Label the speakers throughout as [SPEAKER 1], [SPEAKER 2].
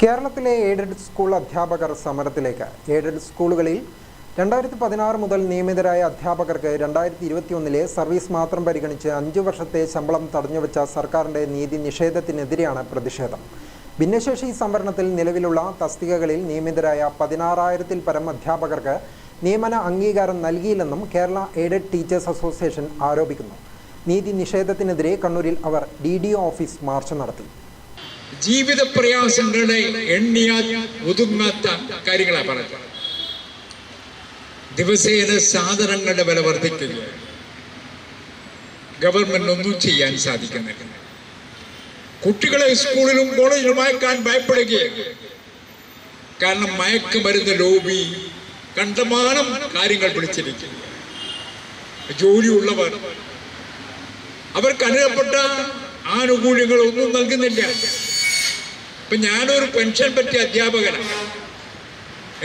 [SPEAKER 1] കേരളത്തിലെ aided school അധ്യാപകർ സമരത്തിലേക്ക്. എയ്ഡഡ് സ്കൂളുകളിൽ 2016 മുതൽ നിയമിതരായ അധ്യാപകർക്ക് 2021 സർവീസ് മാത്രം പരിഗണിച്ച് 5 വർഷത്തെ ശമ്പളം തടഞ്ഞുവെച്ച സർക്കാരിൻ്റെ നീതി നിഷേധത്തിനെതിരെയാണ് പ്രതിഷേധം. ഭിന്നശേഷി സംവരണത്തിൽ നിലവിലുള്ള തസ്തികകളിൽ നിയമിതരായ 16,000-ൽ പരം അധ്യാപകർക്ക് നിയമന അംഗീകാരം നൽകിയില്ലെന്നും കേരള എയ്ഡഡ് ടീച്ചേഴ്സ് അസോസിയേഷൻ ആരോപിക്കുന്നു. നീതി നിഷേധത്തിനെതിരെ കണ്ണൂരിൽ അവർ DDO ഓഫീസ് മാർച്ച് നടത്തി.
[SPEAKER 2] ജീവിത പ്രയാസങ്ങളുടെ എണ്ണിയാൽ ഒതുങ്ങാത്ത കാര്യങ്ങളാണ് പറഞ്ഞത്. ദിവസേന സാധനങ്ങളുടെ വില വർദ്ധിക്കുക, ഗവൺമെന്റ് ഒന്നും ചെയ്യാൻ സാധിക്കുന്നില്ല. കുട്ടികളെ സ്കൂളിലും കോളേജിലും അയക്കാൻ ഭയപ്പെടുകയാണ്. കാരണം മയക്കുമരുന്ന് ലോബി കണ്ടമാനം കാര്യങ്ങൾ പിടിച്ചിരിക്കുക. ജോലിയുള്ളവർ അവർക്ക് അനുഭവപ്പെട്ട ആനുകൂല്യങ്ങളൊന്നും നൽകുന്നില്ല. ഇപ്പൊ ഞാനൊരു പെൻഷൻ പറ്റിയ അധ്യാപകനാണ്.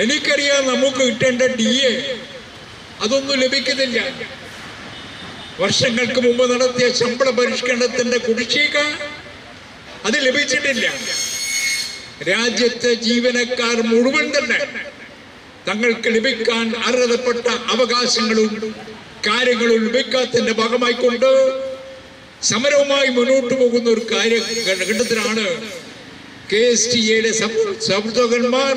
[SPEAKER 2] എനിക്കറിയാം നമുക്ക് കിട്ടേണ്ട DA അതൊന്നും ലഭിക്കുന്നില്ല. വർഷങ്ങൾക്ക് മുമ്പ് നടത്തിയ ശമ്പള പരിഷ്കരണത്തിന്റെ കുടിശ്ശിക അത് ലഭിച്ചിട്ടില്ല. രാജ്യത്തെ ജീവനക്കാർ മുഴുവൻ തന്നെ തങ്ങൾക്ക് ലഭിക്കാൻ അർഹതപ്പെട്ട അവകാശങ്ങളും കാര്യങ്ങളും ലഭിക്കാത്തതിന്റെ ഭാഗമായിക്കൊണ്ട് സമരവുമായി മുന്നോട്ട് പോകുന്ന ഒരു ഘട്ടത്തിലാണ് KSTAയുടെ സഹോദരന്മാർ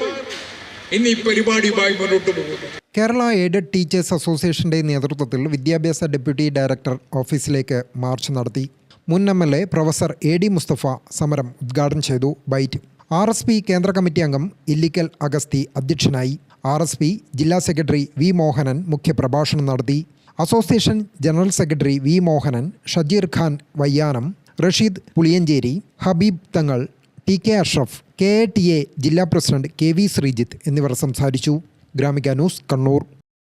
[SPEAKER 2] ഇന്ന് ഈ പരിപാടിയുമായി മുന്നോട്ട് പോകുന്നു.
[SPEAKER 1] കേരള എയ്ഡഡ് ടീച്ചേഴ്സ് അസോസിയേഷന്റെ നേതൃത്വത്തിൽ വിദ്യാഭ്യാസ ഡെപ്യൂട്ടി ഡയറക്ടർ ഓഫീസിലേക്ക് മാർച്ച് നടത്തി. മുൻ MLA പ്രൊഫസർ AD മുസ്തഫ സമരം ഉദ്ഘാടനം ചെയ്തു. ബൈറ്റ് RSP കേന്ദ്ര കമ്മിറ്റി അംഗം ഇല്ലിക്കൽ അഗസ്തി അധ്യക്ഷനായി. RSP ജില്ലാ സെക്രട്ടറി V മോഹനൻ മുഖ്യപ്രഭാഷണം നടത്തി. Association general secretary V Mohanan, Shajeer Khan Vayyanam, Rasheed Puliyancheri, Habeeb Thangal, TK Ashraf, KATA ജില്ലാ പ്രസിഡന്റ് KV ശ്രീജിത്ത് എന്നിവർ സംസാരിച്ചു. ഗ്രാമിക ന്യൂസ്, കണ്ണൂർ.